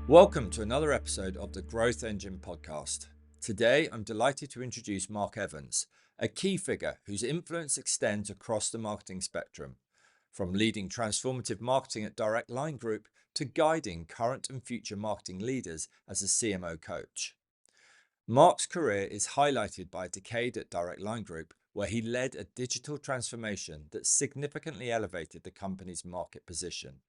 Welcome to another episode of the Growth Engine podcast. Today, I'm delighted to introduce Mark Evans, a key figure whose influence extends across the marketing spectrum, from leading transformative marketing at Direct Line Group to guiding current and future marketing leaders as a CMO coach. Mark's career is highlighted by a decade at Direct Line Group, where he led a digital transformation that significantly elevated the company's market position.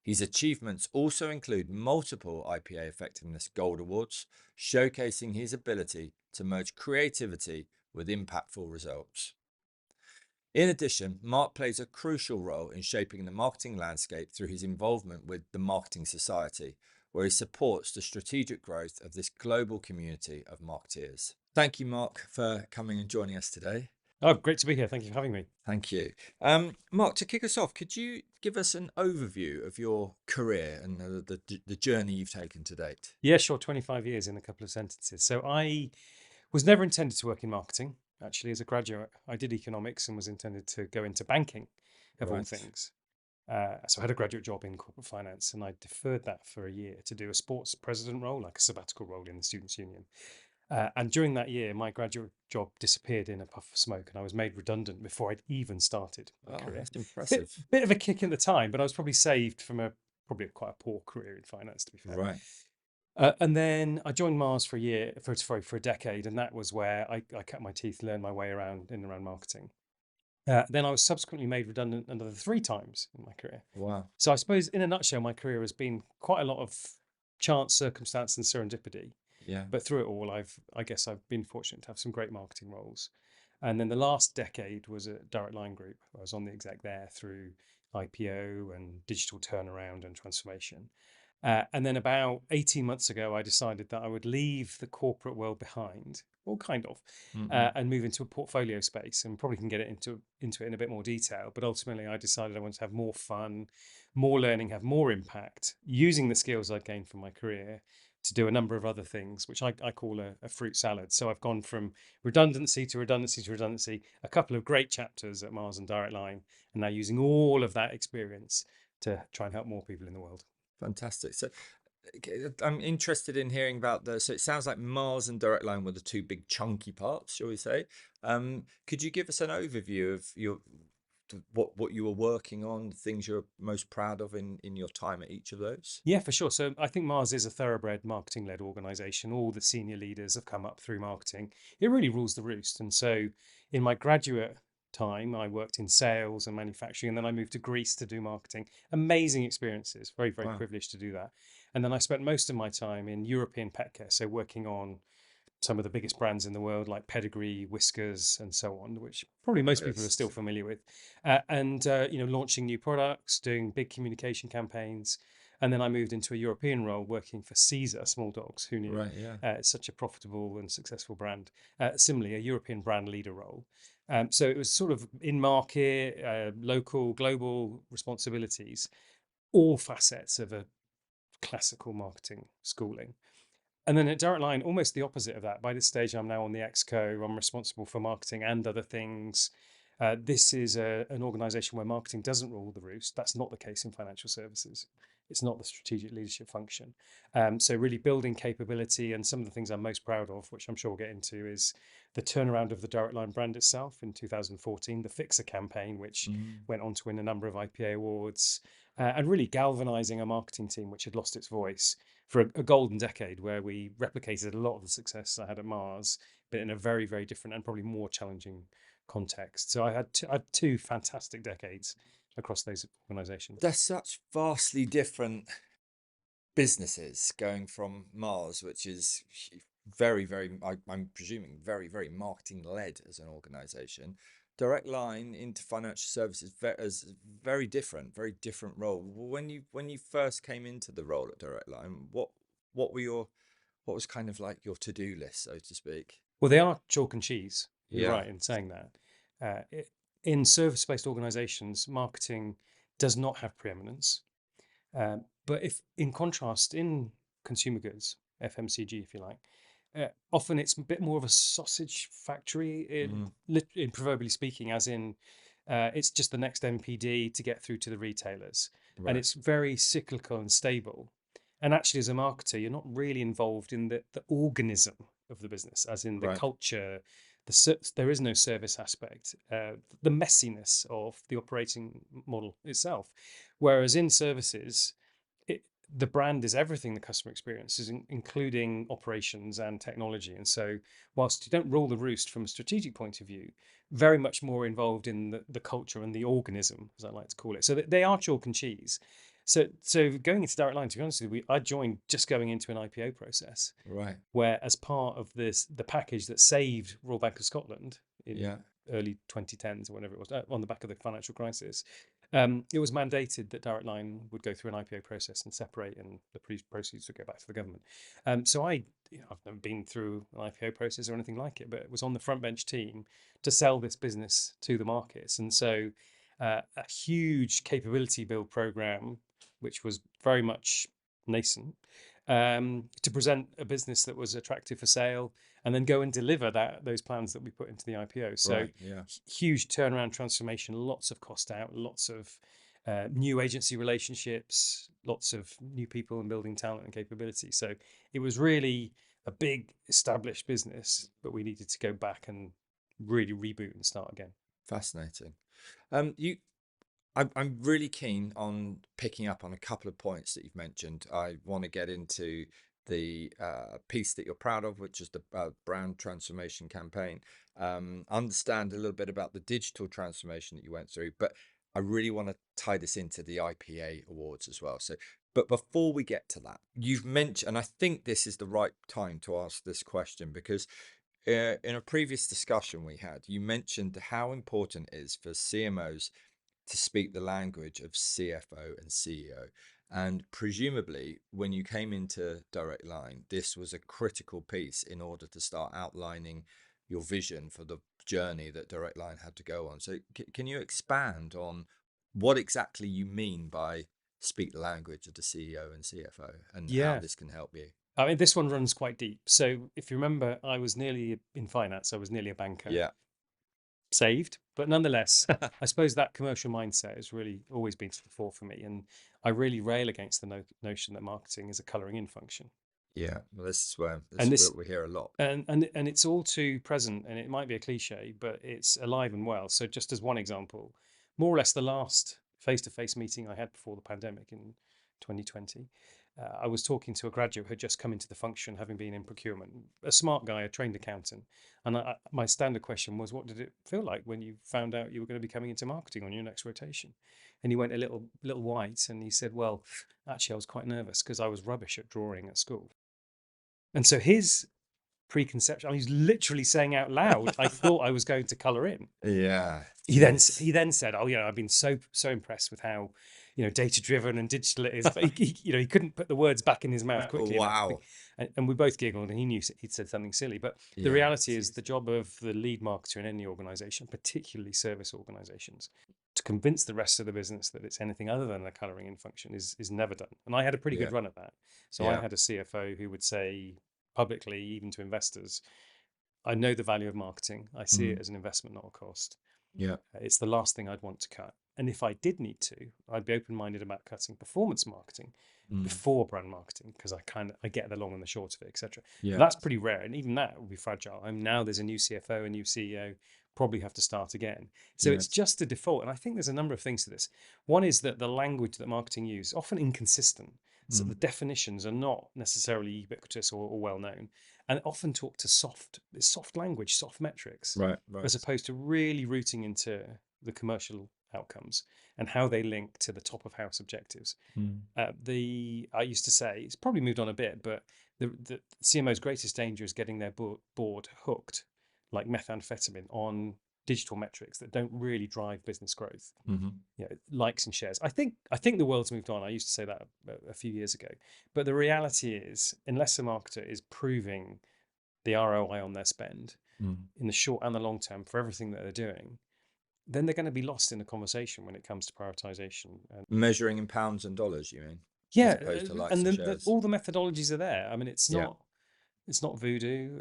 His achievements also include multiple IPA Effectiveness Gold Awards, showcasing his ability to merge creativity with impactful results. In addition, Mark plays a crucial role in shaping the marketing landscape through his involvement with the Marketing Society, where he supports the strategic growth of this global community of marketeers. Thank you, Mark, for coming and joining us today. Oh, great to be here. Thank you for having me. Thank you. Mark, to kick us off, could you give us an overview of your career and the journey you've taken to date? Yeah, sure. 25 years in a couple of sentences. So I was never intended to work in marketing. Actually, as a graduate, I did economics and was intended to go into banking, of all things. So I had a graduate job in corporate finance, and I deferred that for a year to do a sports president role, like a sabbatical role in the Students' Union. And during that year, my graduate job disappeared in a puff of smoke, and I was made redundant before I'd even started my career. That's impressive. Bit of a kick at the time, but I was probably saved from probably quite a poor career in finance, to be fair. Right. And then I joined Mars for a decade, and that was where I cut my teeth, learned my way around marketing. Then I was subsequently made redundant another 3 times in my career. Wow. So I suppose, in a nutshell, my career has been quite a lot of chance, circumstance, and serendipity. Yeah. But through it all, I guess I've been fortunate to have some great marketing roles. And then the last decade was at Direct Line Group. I was on the exec there through IPO and digital turnaround and transformation. And then about 18 months ago, I decided that I would leave the corporate world behind, or kind of, and move into a portfolio space. And probably can get into it in a bit more detail. But ultimately, I decided I wanted to have more fun, more learning, have more impact, using the skills I'd gained from my career to do a number of other things, which I call a fruit salad. So I've gone from redundancy to redundancy to redundancy, a couple of great chapters at Mars and Direct Line, and now using all of that experience to try and help more people in the world. Fantastic. So I'm interested in hearing about so it sounds like Mars and Direct Line were the 2 big chunky parts, shall we say. Could you give us an overview of what you were working on, things you're most proud of in your time at each of those? Yeah, for sure. So I think Mars is a thoroughbred marketing-led organization. All the senior leaders have come up through marketing. It really rules the roost. And so in my graduate time, I worked in sales and manufacturing, and then I moved to Greece to do marketing. Amazing experiences. Very, very privileged to do that. And then I spent most of my time in European pet care, so working on some of the biggest brands in the world, like Pedigree, Whiskers, and so on, which probably most people are still familiar with, and launching new products, doing big communication campaigns. And then I moved into a European role working for Caesar Small Dogs. Who knew? Right, yeah. It's such a profitable and successful brand. Similarly, a European brand leader role. So it was sort of in market, local, global responsibilities, all facets of a classical marketing schooling. And then at Direct Line, almost the opposite of that. By this stage, I'm now on the Exco. I'm responsible for marketing and other things. This is an organization where marketing doesn't rule the roost. That's not the case in financial services. It's not the strategic leadership function. So really building capability, and some of the things I'm most proud of, which I'm sure we'll get into, is the turnaround of the Direct Line brand itself in 2014, the Fixer campaign, which went on to win a number of IPA awards, and really galvanizing a marketing team which had lost its voice for a golden decade, where we replicated a lot of the success I had at Mars, but in a very, very different and probably more challenging context. So I had 2 fantastic decades across those organizations. They're such vastly different businesses, going from Mars, which is very, very, I'm presuming, very, very marketing led as an organization. Direct Line into financial services is very different role. When you first came into the role at Direct Line, what was kind of like your to-do list, so to speak? Well, they are chalk and cheese. You're Yeah. right in saying that. In service-based organizations, marketing does not have preeminence. But if, in contrast, in consumer goods, FMCG, if you like, often it's a bit more of a sausage factory, in proverbially speaking, as in it's just the next MPD to get through to the retailers. Right. And it's very cyclical and stable. And actually, as a marketer, you're not really involved in the organism of the business, as in the Right. culture. There is no service aspect, the messiness of the operating model itself. Whereas in services, it, the brand is everything the customer experiences, including operations and technology. And so, whilst you don't rule the roost from a strategic point of view, very much more involved in the culture and the organism, as I like to call it. So they are chalk and cheese. So going into Direct Line, to be honest with you, I joined just going into an IPO process, Right. where as part of the package that saved Royal Bank of Scotland in Yeah. early 2010s or whenever it was, on the back of the financial crisis, it was mandated that Direct Line would go through an IPO process and separate, and the proceeds would go back to the government. So I've never been through an IPO process or anything like it, but it was on the front bench team to sell this business to the markets. And so a huge capability build program, which was very much nascent, to present a business that was attractive for sale, and then go and deliver those plans that we put into the IPO. So Right. Yeah. huge turnaround transformation, lots of cost out, lots of new agency relationships, lots of new people and building talent and capability. So it was really a big established business, but we needed to go back and really reboot and start again. Fascinating. You I'm really keen on picking up on a couple of points that you've mentioned. I want to get into the piece that you're proud of, which is the brand transformation campaign. Understand a little bit about the digital transformation that you went through, but I really want to tie this into the IPA awards as well. So, but before we get to that, you've mentioned, and I think this is the right time to ask this question because in a previous discussion we had, you mentioned how important it is for CMOs to speak the language of CFO and CEO. And presumably, when you came into Direct Line, this was a critical piece in order to start outlining your vision for the journey that Direct Line had to go on. So, can you expand on what exactly you mean by speak the language of the CEO and CFO and how Yeah. this can help you? I mean, this one runs quite deep. So if you remember, I was nearly in finance. I was nearly a banker, Yeah. saved, but nonetheless, I suppose that commercial mindset has really always been to the fore for me. And I really rail against the notion that marketing is a colouring in function. Yeah. Well, this And is this what we hear a lot. and it's all too present, and it might be a cliche, but it's alive and well. So just as one example, more or less the last face-to-face meeting I had before the pandemic in 2020, I was talking to a graduate who had just come into the function, having been in procurement, a smart guy, a trained accountant. And my standard question was, what did it feel like when you found out you were going to be coming into marketing on your next rotation? And he went a little white, and he said, well, actually I was quite nervous because I was rubbish at drawing at school. And so his preconception, I mean, he's literally saying out loud, I thought I was going to colour in. Yeah. He then said, "Oh, I've been so impressed with how, data driven and digital it is." But he couldn't put the words back in his mouth quickly enough. Wow. And we both giggled, and he knew he'd said something silly. But the Yeah. reality is, the job of the lead marketer in any organisation, particularly service organisations, to convince the rest of the business that it's anything other than a colouring in function is never done. And I had a pretty Yeah. good run at that. So I Yeah. had a CFO who would say publicly, even to investors, I know the value of marketing. I see it Mm. as an investment, not a cost. Yeah. It's the last thing I'd want to cut. And if I did need to, I'd be open-minded about cutting performance marketing Mm. before brand marketing, because I get the long and the short of it, etc. But Yeah. that's pretty rare, and even that would be fragile. Now there's a new CFO, a new CEO, probably have to start again. So Yeah. it's just a default, and I think there's a number of things to this. One is that the language that marketing use often inconsistent, so the Mm. definitions are not necessarily ubiquitous or well known, and often talk to soft language, soft metrics, Right. Right. as opposed to really rooting into the commercial outcomes and how they link to the top of house objectives. Mm. I used to say, it's probably moved on a bit, but the CMO's greatest danger is getting their board hooked, like methamphetamine, on digital metrics that don't really drive business growth. Mm-hmm. Likes and shares. I think the world's moved on. I used to say that a few years ago, but the reality is, unless a marketer is proving the ROI on their spend Mm. in the short and the long term for everything that they're doing, then they're going to be lost in the conversation when it comes to prioritization. And Measuring in pounds and dollars, you mean, as yeah, opposed to likes and and then shares? all the methodologies are there. I mean, Yeah. it's not voodoo,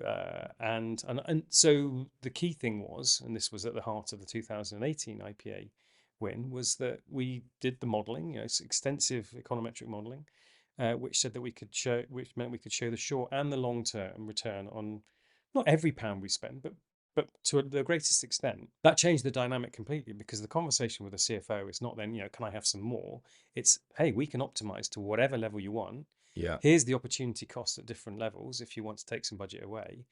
and so the key thing was, and this was at the heart of the 2018 IPA win, was that we did the modelling, it's extensive econometric modelling. which said that which meant we could show the short and the long term return on not every pound we spend, but to the greatest extent. That changed the dynamic completely, because the conversation with the CFO is not then, can I have some more? It's, hey, we can optimize to whatever level you want. Yeah. Here's the opportunity cost at different levels if you want to take some budget away.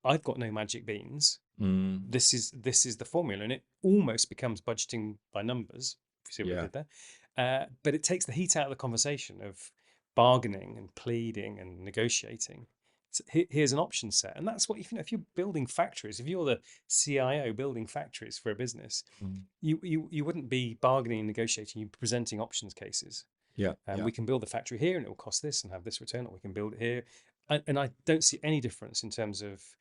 I've got no magic beans. Mm. This is the formula, and it almost becomes budgeting by numbers. If you see what I Yeah. did there, but it takes the heat out of the conversation of bargaining and pleading and negotiating. So here's an option set, and that's what if you're building factories, if you're the CIO building factories for a business, Mm. you wouldn't be bargaining and negotiating. You're presenting options cases. Yeah. We can build the factory here, and it will cost this and have this return, or we can build it here. And I don't see any difference in terms of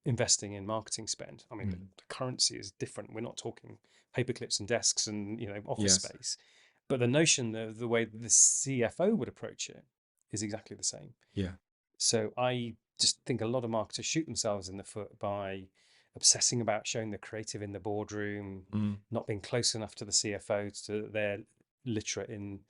investing in marketing spend. I mean, the currency is different. We're not talking paper clips and desks and office Yes. space, but the notion of the way the CFO would approach it is exactly the same. Yeah. So I just think a lot of marketers shoot themselves in the foot by obsessing about showing the creative in the boardroom, not being close enough to the CFO so that they're literate in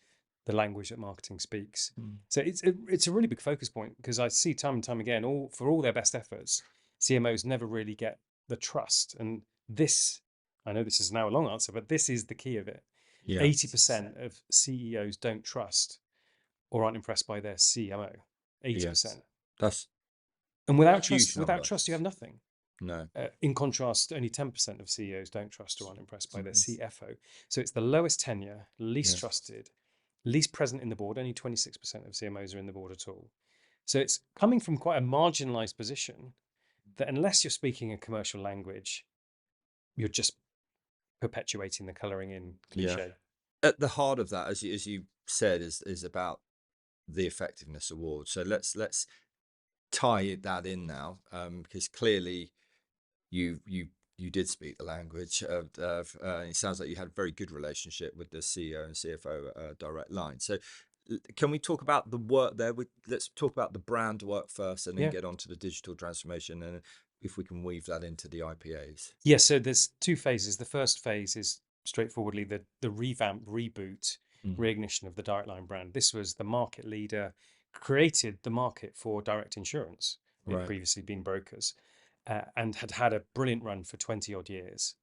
the language that marketing speaks. So it's a really big focus point, because I see time and time again, for all their best efforts, CMOs never really get the trust. And this, I know this is now a long answer, but this is the key of it. Yeah. 80% of CEOs don't trust or aren't impressed by their CMO. 80%. Yes. That's And without huge trust, you have nothing. no. In contrast, only 10% of CEOs don't trust or aren't impressed by their CFO. So it's the lowest tenure, least trusted, least present in the board. Only 26% of CMOs are in the board at all. So it's coming from quite a marginalized position that, unless you're speaking a commercial language, you're just perpetuating the colouring in cliche. At the heart of that, as you said, is about the effectiveness award. So let's tie that in now, because clearly you did speak the language of it sounds like you had a very good relationship with the CEO and CFO direct line. So can we talk about the work there? Let's talk about the brand work first, and then get on to the digital transformation, and if we can weave that into the IPAs. Yes, so there's two phases. The first phase is straightforwardly the revamp, reboot, reignition of the direct line brand. This was the market leader, created the market for direct insurance. It had previously been brokers, and had a brilliant run for 20 odd years.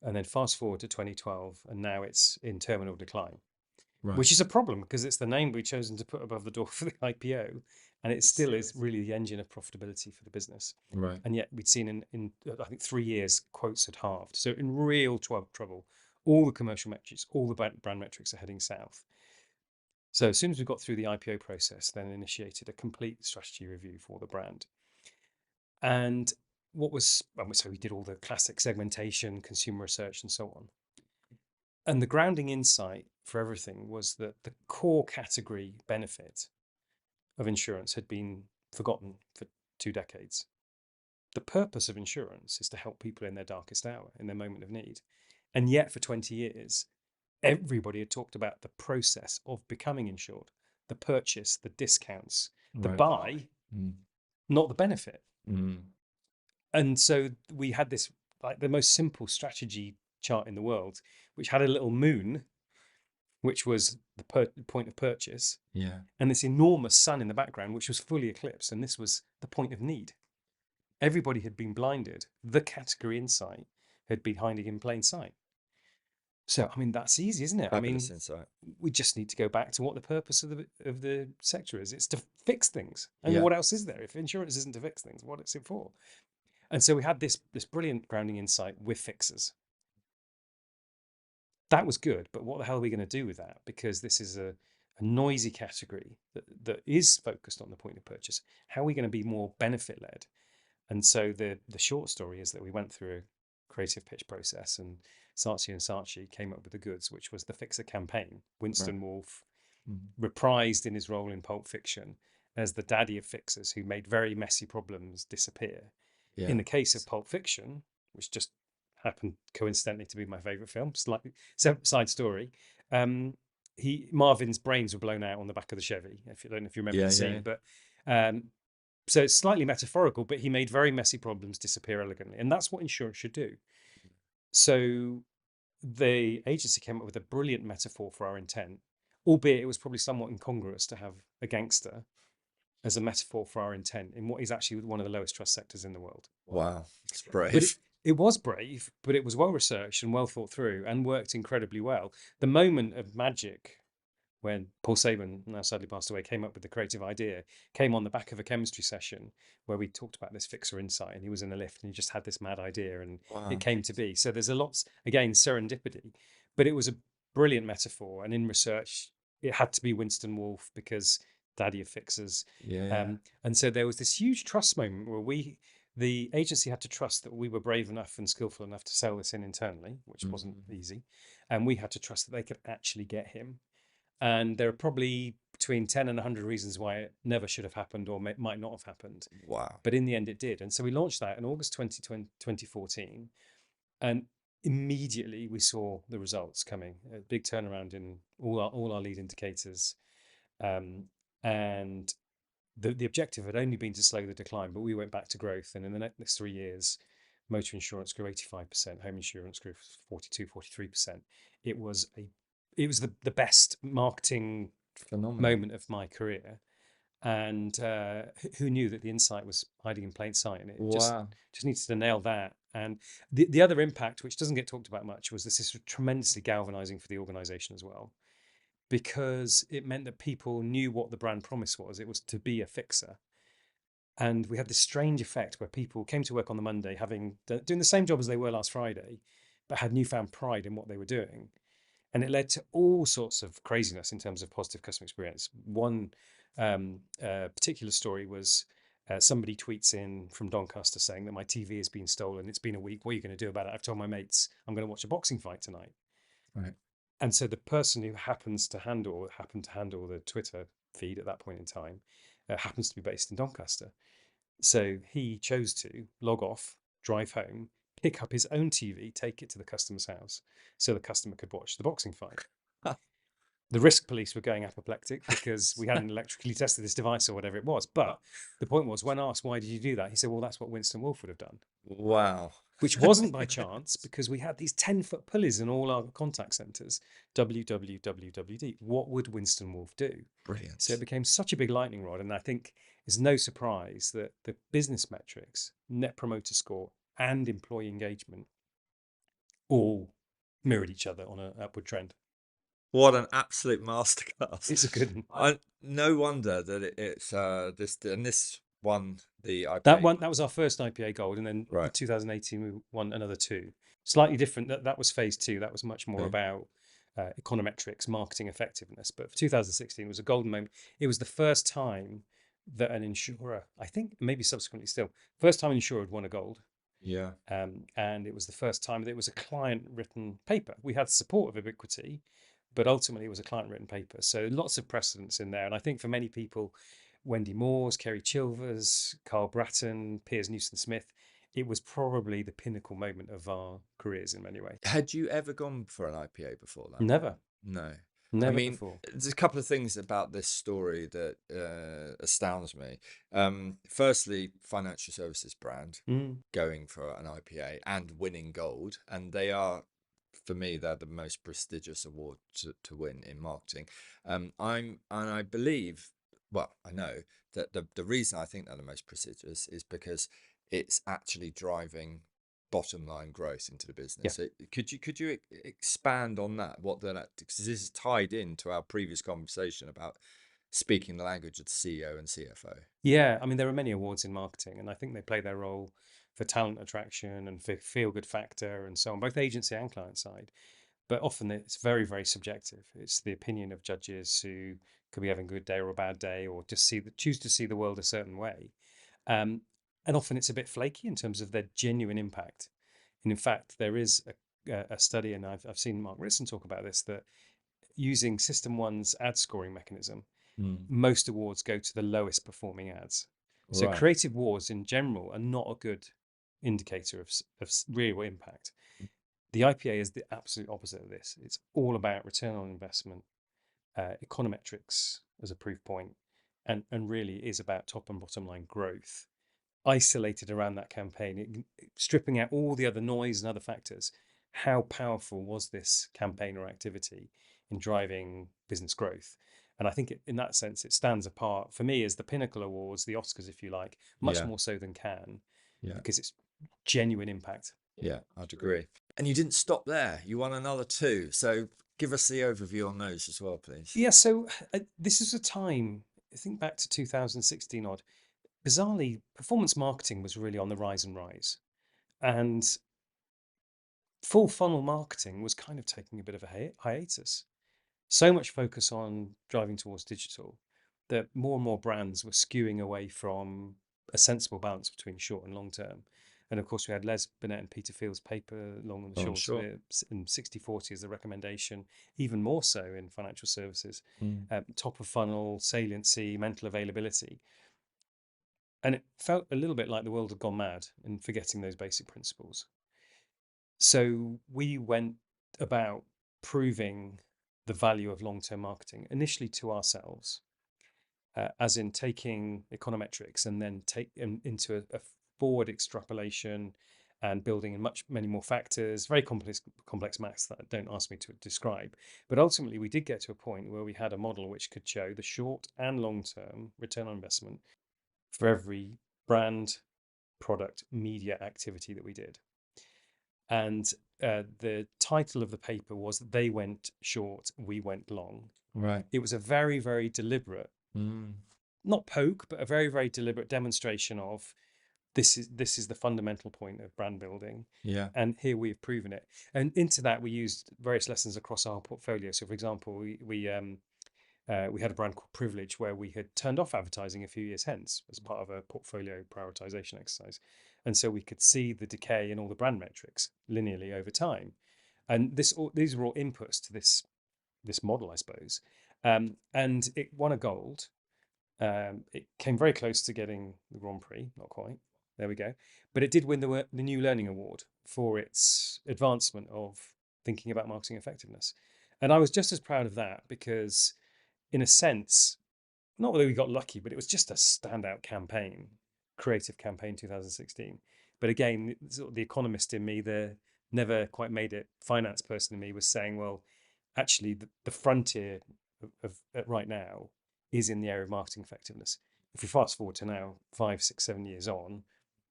And then fast forward to 2012, and now it's in terminal decline, which is a problem, because it's the name we've chosen to put above the door for the IPO, and it still is really the engine of profitability for the business. Right. And yet we'd seen in I think 3 years, quotes had halved. So in real trouble. All the commercial metrics, all the brand metrics are heading south. So as soon as we got through the IPO process, then initiated a complete strategy review for the brand. And so we did all the classic segmentation, consumer research, and so on. And the grounding insight for everything was that the core category benefit of insurance had been forgotten for 2 decades. The purpose of insurance is to help people in their darkest hour, in their moment of need. And yet for 20 years, everybody had talked about the process of becoming insured, the purchase, the discounts, the buy, not the benefit. And so we had this, like, the most simple strategy chart in the world, which had a little moon, which was the point of purchase, and this enormous sun in the background, which was fully eclipsed, and this was the point of need. Everybody had been blinded. The category insight had been hiding in plain sight. So, I mean, that's easy, isn't it? Fabulous insight. We just need to go back to what the purpose of the sector is. It's to fix things. And what else is there? If insurance isn't to fix things, what is it for? And so we had this brilliant grounding insight with fixers. That was good, but what the hell are we going to do with that? Because this is a noisy category that is focused on the point of purchase. How are we going to be more benefit led? And so the short story is that we went through a creative pitch process, and Saatchi and Saatchi came up with the goods, which was the Fixer campaign. Winston Wolfe, reprised in his role in Pulp Fiction as the daddy of fixers who made very messy problems disappear. In the case of Pulp Fiction, which just happened coincidentally to be my favourite film, slightly side story, Marvin's brains were blown out on the back of the Chevy. I don't know if you remember the scene, but so it's slightly metaphorical, but he made very messy problems disappear elegantly. And that's what insurance should do. So the agency came up with a brilliant metaphor for our intent albeit it was probably somewhat incongruous to have a gangster as a metaphor for our intent in what is actually one of the lowest trust sectors in the world. Wow, it's But brave. it was brave, but it was well researched and well thought through and worked incredibly well. The moment of magic when Paul Saban, now sadly passed away, came up with the creative idea, came on the back of a chemistry session where we talked about this fixer insight, and he was in a lift and he just had this mad idea and it Wow. came to be. So there's a lot, again, serendipity, but it was a brilliant metaphor. And in research, it had to be Winston Wolfe because daddy of fixers. Yeah. And so there was this huge trust moment where the agency had to trust that we were brave enough and skillful enough to sell this in internally, which wasn't easy. And we had to trust that they could actually get him. And there are probably between 10 and 100 reasons why it never should have happened or might not have happened. Wow. But in the end, it did. And so we launched that in August 2014. And immediately we saw the results coming, a big turnaround in all our lead indicators. And the objective had only been to slow the decline, but we went back to growth. And in the next 3 years, motor insurance grew 85%, home insurance grew 42, 43%. It was the best marketing Phenomenal. moment of my career. And who knew that the insight was hiding in plain sight? And it just Wow. needs to nail that. And the other impact, which doesn't get talked about much, was this is tremendously galvanizing for the organization as well, because it meant that people knew what the brand promise was. It was to be a fixer. And we had this strange effect where people came to work on the Monday doing the same job as they were last Friday, but had newfound pride in what they were doing. And it led to all sorts of craziness in terms of positive customer experience. One particular story was somebody tweets in from Doncaster saying that my TV has been stolen. It's been a week. What are you going to do about it? I've told my mates I'm going to watch a boxing fight tonight. Right. And so the person who happened to handle the Twitter feed at that point in time happens to be based in Doncaster. So he chose to log off, drive home, pick up his own TV, take it to the customer's house so the customer could watch the boxing fight. The risk police were going apoplectic because we hadn't electrically tested this device or whatever it was. But the point was, when asked, why did you do that? He said, well, that's what Winston Wolfe would have done. Wow. Which wasn't by chance, because we had these 10-foot pulleys in all our contact centres. WWWD. What would Winston Wolfe do? Brilliant. So it became such a big lightning rod. And I think it's no surprise that the business metrics, net promoter score, and employee engagement all mirrored each other on an upward trend. What an absolute masterclass. It's a good one. No wonder that it's this won the IPA. That was our first IPA Gold, and then in Right. 2018 we won another 2. Slightly different. That was phase 2. That was much more Okay. about econometrics, marketing effectiveness. But for 2016 was a golden moment. It was the first time that an insurer, I think maybe subsequently still, first time an insurer had won a gold. Yeah. And it was the first time that it was a client-written paper. We had support of Ubiquity, but ultimately it was a client-written paper. So lots of precedents in there. And I think for many people, Wendy Moores, Kerry Chilvers, Carl Bratton, Piers Newson-Smith, it was probably the pinnacle moment of our careers in many ways. Had you ever gone for an IPA before that? Never. No. Never I mean, before. there's a couple of things about this story that astounds me. Firstly, financial services brand going for an IPA and winning gold, and they are, for me, they're the most prestigious award to win in marketing. I believe, well, I know that the reason I think they're the most prestigious is because it's actually driving bottom line growth into the business. Yeah. Could you expand on that? Because this is tied into our previous conversation about speaking the language of the CEO and CFO. Yeah, I mean, there are many awards in marketing, and I think they play their role for talent attraction and for feel-good factor and so on, both agency and client side. But often it's very, very subjective. It's the opinion of judges who could be having a good day or a bad day, or just choose to see the world a certain way. And often it's a bit flaky in terms of their genuine impact. And in fact, there is a study, and I've seen Mark Ritson talk about this, that using System 1's ad scoring mechanism, most awards go to the lowest performing ads. So Right. creative wars in general are not a good indicator of real impact. The IPA is the absolute opposite of this. It's all about return on investment, econometrics as a proof point, and really is about top and bottom line growth. Isolated around that campaign, stripping out all the other noise and other factors, how powerful was this campaign or activity in driving business growth. And I think in that sense, it stands apart for me as the pinnacle awards, the Oscars, if you like, much Yeah. more so than Cannes, Yeah. because it's genuine impact. Yeah, I'd agree. And you didn't stop there. You won another two. So give us the overview on those as well, please. Yeah, so this is a time, I think back to 2016 odd, bizarrely, performance marketing was really on the rise and rise. And full funnel marketing was kind of taking a bit of a hiatus. So much focus on driving towards digital that more and more brands were skewing away from a sensible balance between short and long term. And of course, we had Les Burnett and Peter Field's paper, Long and the Oh, Short, sure. and 60/40 is the recommendation, even more so in financial services, Mm. top of funnel, saliency, mental availability. And it felt a little bit like the world had gone mad and forgetting those basic principles. So we went about proving the value of long-term marketing initially to ourselves, as in taking econometrics and then into a forward extrapolation and building in many more factors, very complex maths that don't ask me to describe. But ultimately, we did get to a point where we had a model which could show the short and long-term return on investment for every brand, product, media activity that we did. And the title of the paper was "They Went Short, We Went Long." Right. It was a very, very deliberate, Mm. not poke, but a very, very deliberate demonstration of this is the fundamental point of brand building. Yeah. And here we have proven it. And into that, we used various lessons across our portfolio. So, for example, we had a brand called Privilege where we had turned off advertising a few years hence as part of a portfolio prioritization exercise. And so we could see the decay in all the brand metrics linearly over time. And these were all inputs to this model, I suppose. And it won a gold. It came very close to getting the Grand Prix, not quite. There we go. But it did win the New Learning Award for its advancement of thinking about marketing effectiveness. And I was just as proud of that because, in a sense, not whether we got lucky, but it was just a standout campaign, creative campaign 2016. But again, sort of the economist in me, the never quite made it finance person in me, was saying, well, actually, the frontier of right now is in the area of marketing effectiveness. If we fast forward to now, 5, 6, 7 years on,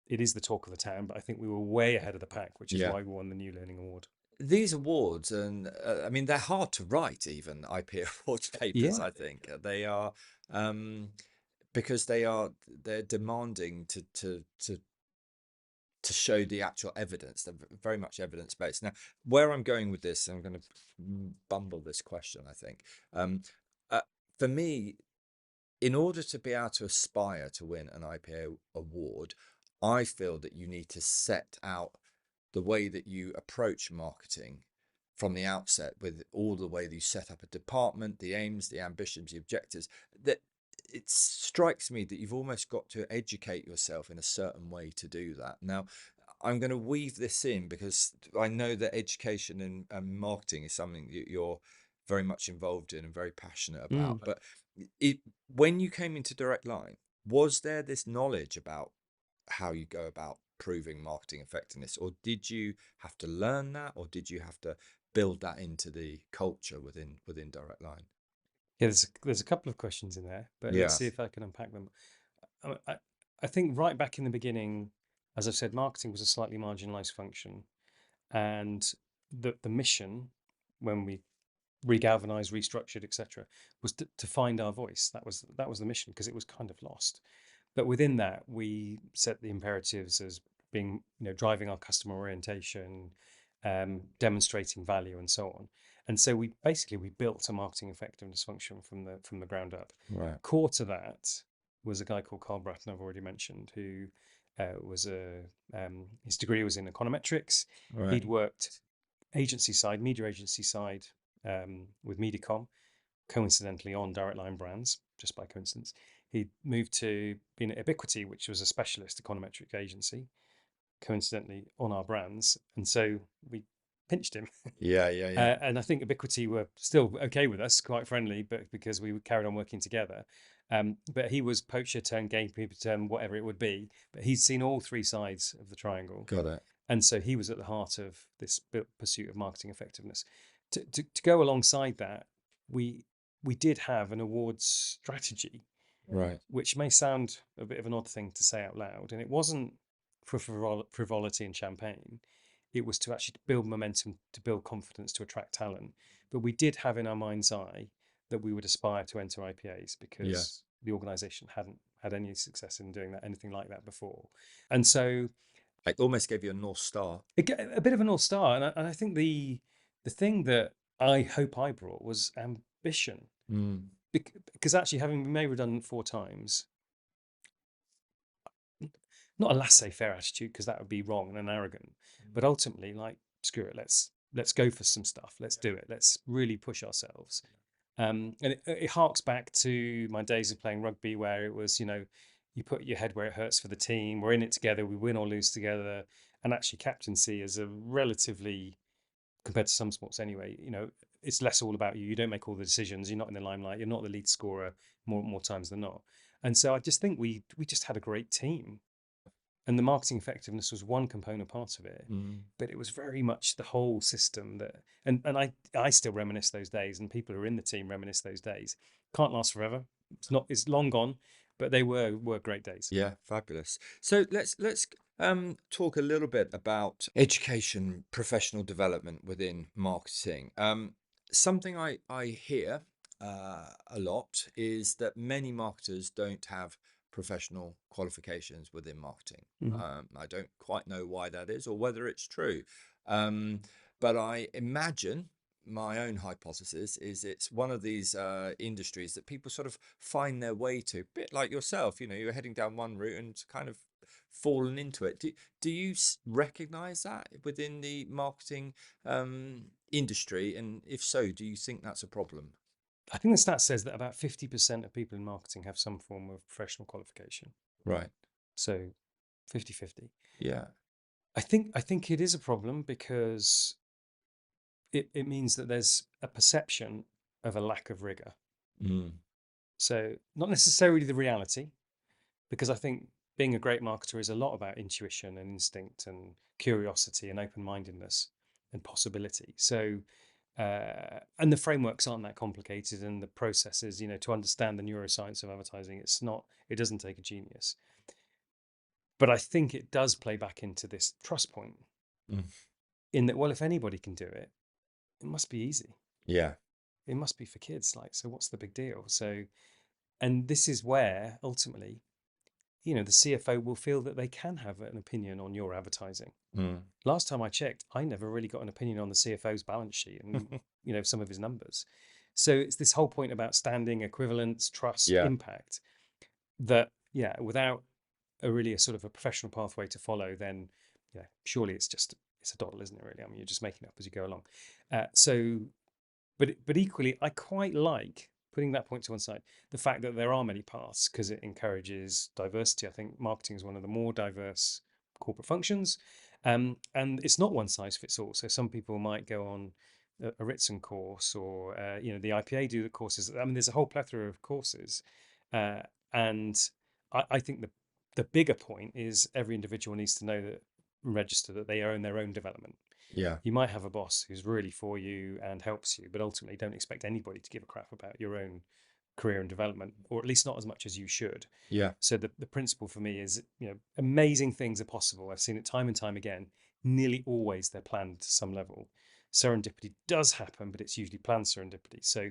it is the talk of the town. But I think we were way ahead of the pack, which is Yeah. why we won the New Learning Award. These awards, and I mean, they're hard to write, even IPA awards papers, Yeah, I think. They are, um, because they're demanding to show the actual evidence. They're very much evidence based. Now, where I'm going with this, I'm going to bumble this question, I think. Uh, for me, in order to be able to aspire to win an IPA award, I feel that you need to set out the way that you approach marketing from the outset, with all the way that you set up a department, the aims, the ambitions, the objectives. That it strikes me that you've almost got to educate yourself in a certain way to do that. Now, I'm going to weave this in because I know that education and marketing is something that you're very much involved in and very passionate about. mm. But when you came into Direct Line, was there this knowledge about how you go about proving marketing effectiveness, or did you have to learn that, or did you have to build that into the culture within Direct Line? Yeah. There's a couple of questions in there, but let's Yeah. see if I can unpack them. I think right back in the beginning, as I've said, marketing was a slightly marginalized function, and the mission, when we regalvanized, restructured, etc., was to find our voice. That was the mission because it was kind of lost. But within that, we set the imperatives as being, driving our customer orientation, demonstrating value, and so on. And so we built a marketing effectiveness function from the ground up. Right. Core to that was a guy called Carl Bratton, I've already mentioned, who was his degree was in econometrics. Right. He'd worked agency side, media agency side, with Mediacom, coincidentally on Direct Line brands, just by coincidence. He moved to being at Ubiquity, which was a specialist econometric agency, coincidentally on our brands. And so we pinched him. Yeah. Yeah. Yeah. And I think Ubiquity were still okay with us, quite friendly, but because we carried on working together. But he was poacher turned gamekeeper turned whatever it would be. But he's seen all three sides of the triangle. Got it. And so he was at the heart of this pursuit of marketing effectiveness. To go alongside that, we we did have an awards strategy, Right. which may sound a bit of an odd thing to say out loud, and it wasn't for frivolity and champagne. It was to actually build momentum, to build confidence, to attract talent. But we did have in our mind's eye that we would aspire to enter IPAs Yeah. because the organisation hadn't had any success in doing that, anything like that before. And so It almost gave you a North Star. a bit of a North Star. And I think the thing that I hope I brought was ambition. Mm. Because actually, having been made redundant 4 times, not a laissez-faire attitude, because that would be wrong and arrogant, but ultimately, like, screw it, let's go for some stuff, let's do it, let's really push ourselves. And it harks back to my days of playing rugby, where it was, you put your head where it hurts for the team, we're in it together, we win or lose together. And actually, captaincy is a relatively, compared to some sports anyway, it's less all about you. You don't make all the decisions. You're not in the limelight. You're not the lead scorer more times than not. And so I just think we just had a great team, and the marketing effectiveness was one component part of it. Mm. But it was very much the whole system that, and I still reminisce those days, and people who are in the team reminisce those days. Can't last forever. It's long gone, but they were great days. Yeah, fabulous. So let's talk a little bit about education, professional development within marketing. Something I hear a lot is that many marketers don't have professional qualifications within marketing. Mhm. I don't quite know why that is or whether it's true. Um, but I imagine my own hypothesis is it's one of these industries that people sort of find their way to, a bit like yourself. You're heading down one route and kind of fallen into it. Do you recognize that within the marketing industry? And if so, do you think that's a problem? I think the stat says that about 50% of people in marketing have some form of professional qualification. Right. So 50-50. Yeah. I think it is a problem because it means that there's a perception of a lack of rigor. Mm. So not necessarily the reality, because I think being a great marketer is a lot about intuition and instinct and curiosity and open-mindedness and possibility. So and the frameworks aren't that complicated, and the processes, to understand the neuroscience of advertising, it doesn't take a genius. But I think it does play back into this trust point, Mm. in that, well, if anybody can do it, it must be easy. Yeah. It must be for kids. Like, so what's the big deal? So, and this is where ultimately, the CFO will feel that they can have an opinion on your advertising. Mm. Last time I checked, I never really got an opinion on the CFO's balance sheet and, some of his numbers. So it's this whole point about standing, equivalence, trust, Yeah. impact, that, yeah, without a sort of a professional pathway to follow, then, surely it's a doddle, isn't it, really? I mean, you're just making it up as you go along. So, but equally, I quite like, putting that point to one side, the fact that there are many paths, because it encourages diversity. I think marketing is one of the more diverse corporate functions, and it's not one size fits all. So some people might go on a Ritson course, or the IPA do the courses. I mean, there's a whole plethora of courses, uh, and I think the bigger point is every individual needs to know that, register that they own their own development. Yeah. You might have a boss who's really for you and helps you, but ultimately don't expect anybody to give a crap about your own career and development, or at least not as much as you should. Yeah. So the principle for me is, amazing things are possible. I've seen it time and time again. Nearly always they're planned to some level. Serendipity does happen, but it's usually planned serendipity. So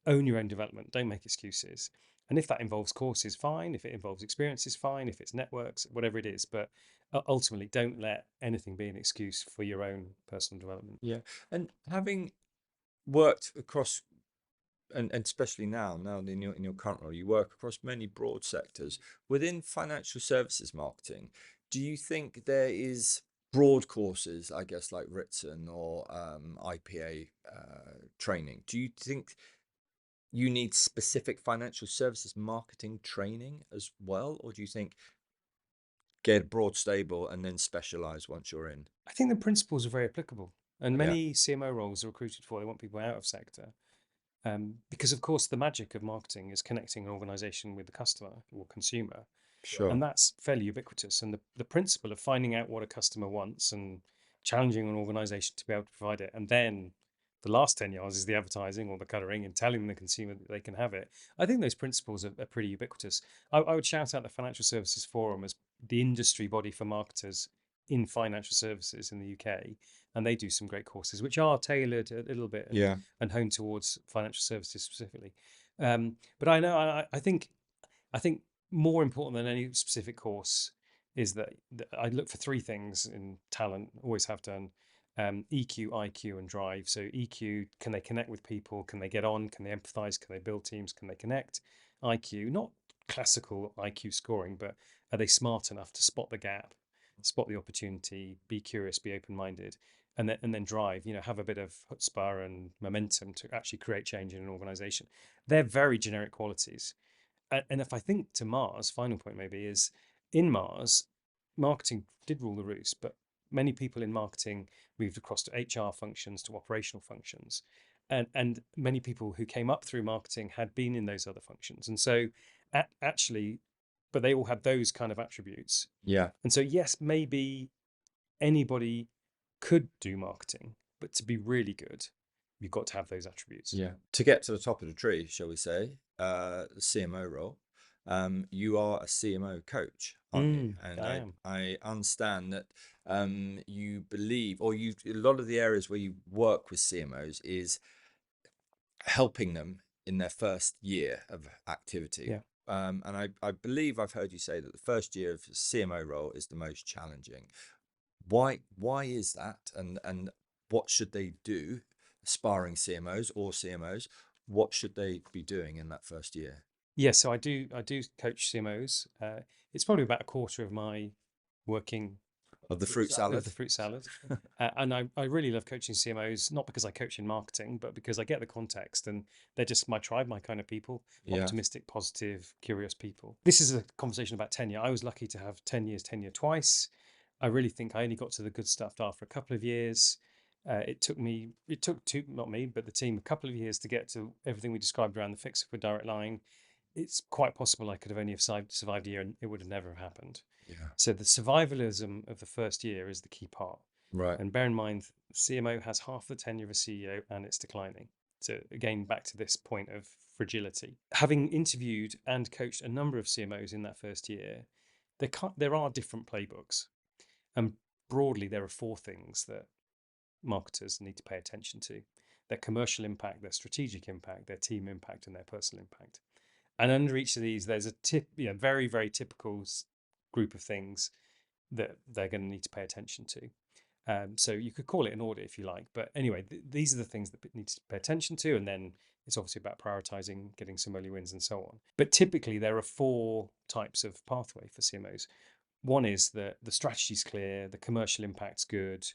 own your own development. Don't make excuses. And if that involves courses, fine. If it involves experiences, fine. If it's networks, whatever it is. But ultimately, don't let anything be an excuse for your own personal development. Yeah. And having worked across, and especially now in your current role, you work across many broad sectors within financial services marketing. Do you think there is broad courses, I guess, like Ritson or IPA training? Do you think you need specific financial services marketing training as well, or do you think get broad, stable, and then specialize once you're in? I think the principles are very applicable, and Yeah. many CMO roles are recruited for. They want people out of sector, because, of course, the magic of marketing is connecting an organization with the customer or consumer, Sure. and that's fairly ubiquitous. And the principle of finding out what a customer wants and challenging an organization to be able to provide it, and then the last 10 yards is the advertising or the colouring and telling the consumer that they can have it. I think those principles are pretty ubiquitous. I would shout out the Financial Services Forum as the industry body for marketers in financial services in the UK, and they do some great courses which are tailored a little bit and honed towards financial services specifically. But I think more important than any specific course is that I look for three things in talent, always have done: EQ, IQ, and drive. So EQ, can they connect with people? Can they get on? Can they empathize? Can they build teams? Can they connect? IQ, not classical IQ scoring, but are they smart enough to spot the gap, spot the opportunity, be curious, be open-minded? And then drive, have a bit of chutzpah and momentum to actually create change in an organization. They're very generic qualities. And if I think to Mars, final point maybe is, in Mars, marketing did rule the roost, but many people in marketing moved across to HR functions, to operational functions. And many people who came up through marketing had been in those other functions. And so actually, but they all had those kind of attributes. Yeah. And so, yes, maybe anybody could do marketing, but to be really good, you've got to have those attributes. Yeah. To get to the top of the tree, shall we say, the CMO role, you are a CMO coach, aren't you? And I am. I understand that you believe, or a lot of the areas where you work with CMOs is helping them in their first year of activity. Yeah. And I believe I've heard you say that the first year of the CMO role is the most challenging. Why is that? And what should they do, aspiring CMOs or CMOs? What should they be doing in that first year? Yeah, so I do coach CMOs. It's probably about a quarter of my working Of the fruit of salad? the fruit salad. And I really love coaching CMOs, not because I coach in marketing, but because I get the context and they're just my tribe, my kind of people, Yeah. optimistic, positive, curious people. This is a conversation about tenure. I was lucky to have 10 years tenure twice. I really think I only got to the good stuff after a couple of years. It took not me, but the team, a couple of years to get to everything we described around the fix for direct line. It's quite possible I could have only survived a year and it would have never happened. Yeah. So the survivalism of the first year is the key part. Right. And bear in mind, CMO has half the tenure of a CEO and it's declining. So again, back to this point of fragility. Having interviewed and coached a number of CMOs in that first year, there are different playbooks. And broadly, there are four things that marketers need to pay attention to: their commercial impact, their strategic impact, their team impact, and their personal impact. And under each of these, there's a very, very typical group of things that they're going to need to pay attention to. So you could call it an audit if you like. But anyway, these are the things that need to pay attention to. And then it's obviously about prioritizing, getting some early wins and so on. But typically, there are four types of pathway for CMOs. One is that the strategy's clear, the commercial impact's good,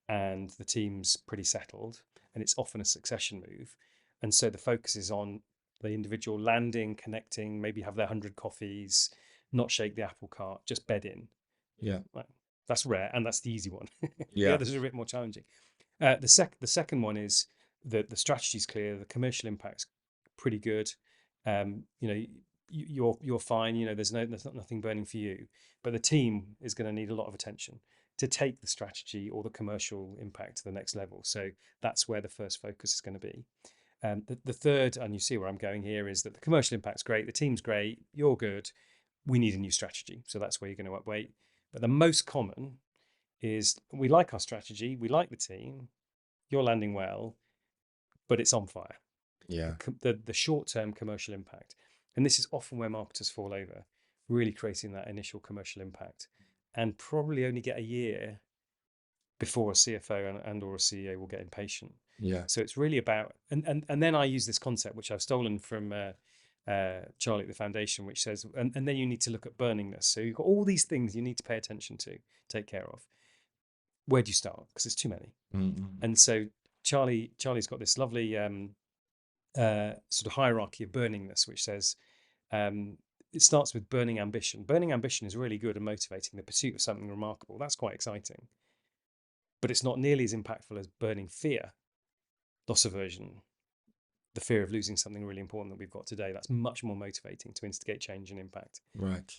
and the team's pretty settled. And it's often a succession move. And so the focus is on the individual landing, connecting, maybe have their 100 coffees, not shake the apple cart, just bed in. Yeah. That's rare, and that's the easy one. Yeah. The others are a bit more challenging. The second one is that the strategy's clear, the commercial impact's pretty good. You're fine. There's nothing burning for you, but the team is going to need a lot of attention to take the strategy or the commercial impact to the next level. So that's where the first focus is going to be. The third, and you see where I'm going here, is that the commercial impact's great, the team's great, you're good. We need a new strategy. So that's where you're going to upweight. But the most common is, we like our strategy, we like the team, you're landing well, but it's on fire. Yeah. The short-term commercial impact. And this is often where marketers fall over, really creating that initial commercial impact, and probably only get a year before a CFO and or a CEO will get impatient. Yeah. So it's really about, and then I use this concept, which I've stolen from Charlie at the foundation, which says, and then you need to look at burningness. So you've got all these things you need to pay attention to, take care of. Where do you start? Because there's too many. Mm-hmm. And so Charlie's got this lovely sort of hierarchy of burningness, which says it starts with burning ambition. Burning ambition is really good and motivating, the pursuit of something remarkable. That's quite exciting. But it's not nearly as impactful as burning fear, loss aversion, the fear of losing something really important that we've got today. That's much more motivating to instigate change and impact. Right.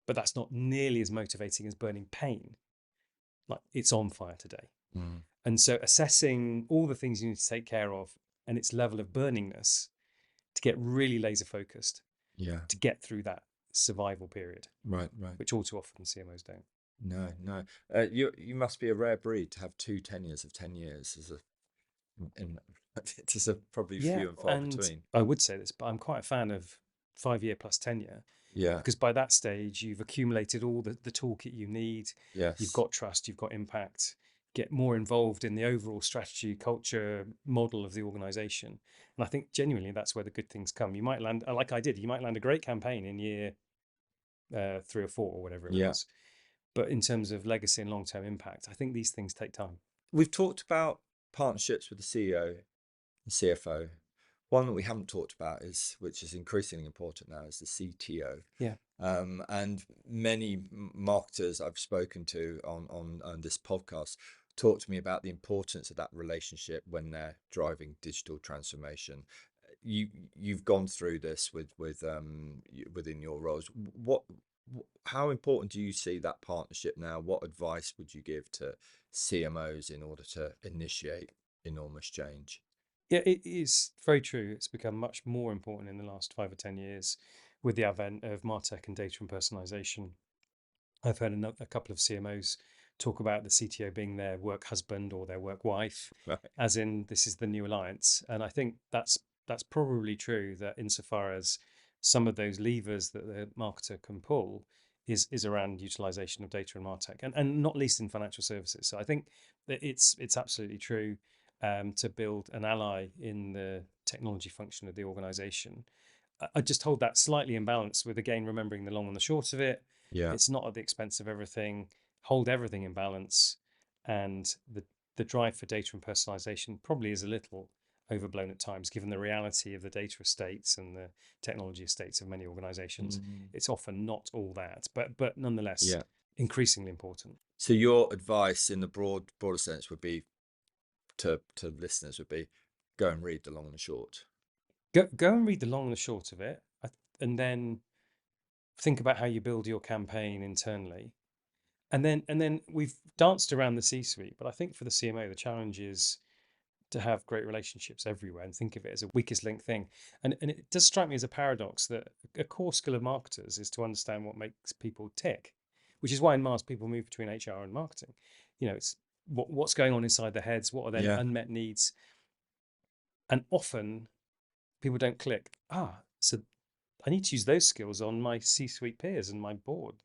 But that's not nearly as motivating as burning pain. Like, it's on fire today. Mm. And so assessing all the things you need to take care of and its level of burningness to get really laser focused Yeah. to get through that survival period, Right. Right. which all too often CMOs don't. No. No. You must be a rare breed to have two tenures of 10 years as a. In, it's just probably Yeah, few and far and between. I would say this, but I'm quite a fan of 5 year plus tenure Yeah. because by that stage you've accumulated all the toolkit you need. You've Yes. got trust, you've got impact, get more involved in the overall strategy, culture, model of the organization. And I think genuinely that's where the good things come. You might land, like I did, you might land a great campaign in year 3 or 4 or whatever it Yeah. was. But in terms of legacy and long term impact, I think these things take time. We've talked about partnerships with the CEO and CFO. One that we haven't talked about is, which is increasingly important now, is the CTO. Yeah. And many marketers I've spoken to on this podcast talk to me about the importance of that relationship when they're driving digital transformation. You've gone through this within your roles. How important do you see that partnership now? What advice would you give to CMOs in order to initiate enormous change? Yeah, it is very true. It's become much more important in the last 5 or 10 years with the advent of MarTech and data and personalization. I've heard a couple of CMOs talk about the CTO being their work husband or their work wife, Right. as in this is the new alliance. And I think that's probably true that insofar as some of those levers that the marketer can pull is around utilization of data and MarTech, and not least in financial services. So I think that it's absolutely true to build an ally in the technology function of the organization. I just hold that slightly in balance with, again, remembering the long and the short of it. Yeah. It's not at the expense of everything. Hold everything in balance, and the drive for data and personalization probably is a little overblown at times, given the reality of the data estates and the technology estates of many organizations. Mm. It's often not all that, but nonetheless Yeah. increasingly important. So your advice in the broader sense would be to listeners would be go and read the long and the short. Go and read the long and the short of it, and then think about how you build your campaign internally. And then we've danced around the C-suite, but I think for the CMO, the challenge is to have great relationships everywhere and think of it as a weakest link thing. And it does strike me as a paradox that a core skill of marketers is to understand what makes people tick, which is why in Mars people move between HR and marketing. It's what's going on inside their heads, what are their Yeah. unmet needs, and often people don't click. So I need to use those skills on my C-suite peers and my board.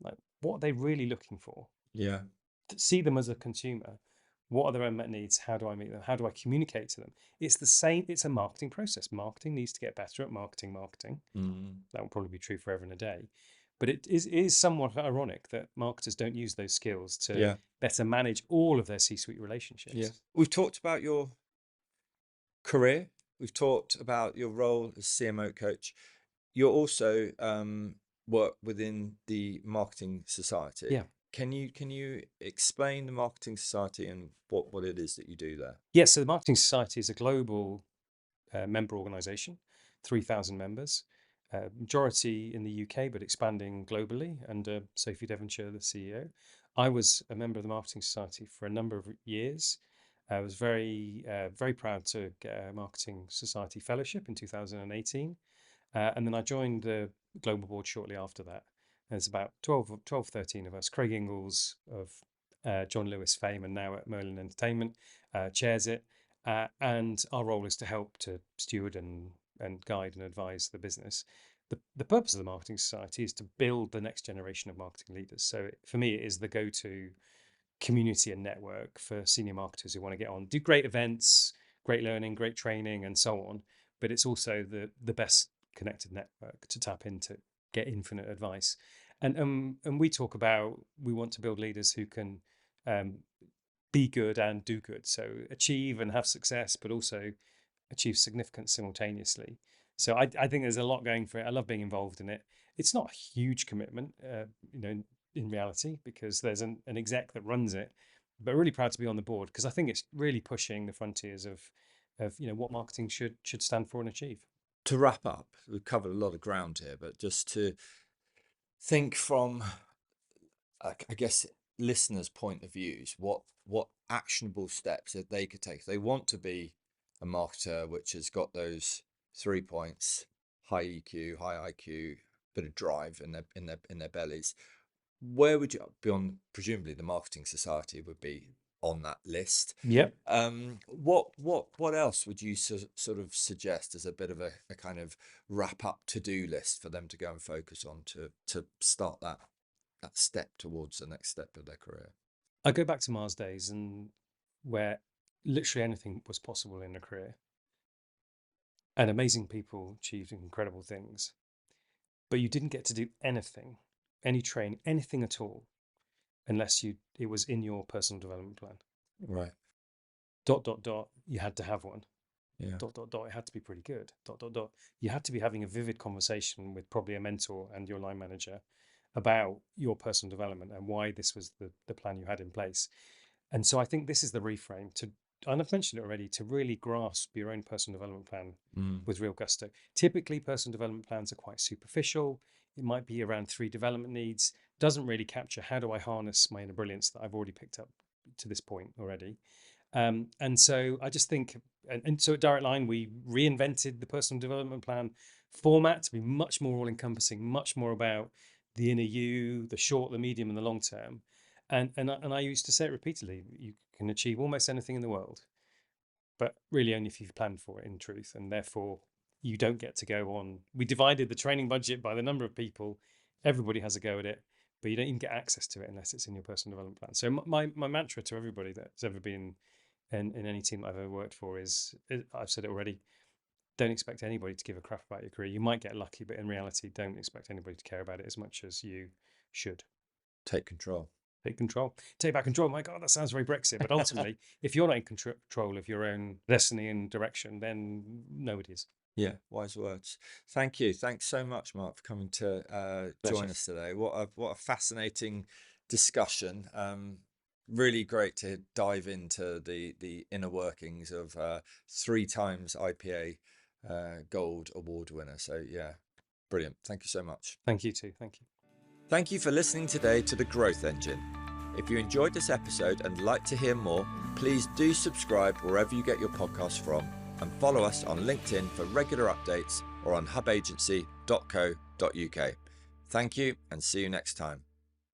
Like, what are they really looking for? Yeah. See them as a consumer. What are their unmet needs? How do I meet them? How do I communicate to them? It's the same. It's a marketing process. Marketing needs to get better at marketing. Mm. That will probably be true forever and a day. But it is somewhat ironic that marketers don't use those skills to Yeah. better manage all of their C-suite Yeah. relationships. We've talked about your career. We've talked about your role as CMO coach. You're also work within the Marketing Society. Yeah. Can you explain the Marketing Society and what it is that you do there? Yes. So the Marketing Society is a global member organisation, 3,000 members, majority in the UK, but expanding globally under Sophie Devonshire, the CEO. I was a member of the Marketing Society for a number of years. I was very proud to get a Marketing Society fellowship in 2018. And then I joined the global board shortly after that. There's about 12, 13 of us. Craig Ingalls of John Lewis fame and now at Merlin Entertainment chairs it. And our role is to help to steward and guide and advise the business. The purpose of the Marketing Society is to build the next generation of marketing leaders. So for me, it is the go-to community and network for senior marketers who want to get on, do great events, great learning, great training, and so on. But it's also the best connected network to tap into, get infinite advice. And we talk about, we want to build leaders who can be good and do good. So achieve and have success, but also achieve significance simultaneously. So I think there's a lot going for it. I love being involved in it. It's not a huge commitment, in reality, because there's an exec that runs it, but really proud to be on the board because I think it's really pushing the frontiers of what marketing should stand for and achieve. To wrap up, we've covered a lot of ground here, but just to think from, I guess, listeners' point of views, what actionable steps that they could take? They want to be a marketer which has got those 3 points: high EQ, high IQ, bit of drive in their bellies. Where would you, beyond presumably the Marketing Society would be on that list? Yep. What else would you sort of suggest as a bit of a kind of wrap up to-do list for them to go and focus on to start that step towards the next step of their career? I go back to Mars days, and where literally anything was possible in a career, and amazing people achieved incredible things, but you didn't get to do anything, any training, anything at all, unless it was in your personal development plan. Right. ... You had to have one. Yeah. It had to be pretty good. ... You had to be having a vivid conversation with probably a mentor and your line manager about your personal development and why this was the plan you had in place. And so I think this is the reframe and I've mentioned it already, to really grasp your own personal development plan with real gusto. Typically, personal development plans are quite superficial. It might be around 3 development needs, doesn't really capture how do I harness my inner brilliance that I've already picked up to this point already. And so I just think, and so at Direct Line, we reinvented the personal development plan format to be much more all-encompassing, much more about the inner you, the short, the medium, and the long term. And I used to say it repeatedly: you can achieve almost anything in the world, but really only if you've planned for it, in truth. And therefore, you don't get to go on. We divided the training budget by the number of people. Everybody has a go at it, but you don't even get access to it unless it's in your personal development plan. So my mantra to everybody that's ever been in any team that I've ever worked for is, I've said it already, don't expect anybody to give a crap about your career. You might get lucky, but in reality, don't expect anybody to care about it as much as you should. Take control. Take control. Take back control. My God, that sounds very Brexit. But ultimately, if you're not in control of your own destiny and direction, then nobody is. Yeah, wise words. Thank you. Thanks so much, Mark, for coming to join us today. What a fascinating discussion. Really great to dive into the inner workings of 3 times IPA Gold Award winner. So yeah, brilliant. Thank you so much. Thank you too. Thank you. Thank you for listening today to The Growth Engine. If you enjoyed this episode and like to hear more, please do subscribe wherever you get your podcasts from, and follow us on LinkedIn for regular updates or on hubagency.co.uk. Thank you, and see you next time.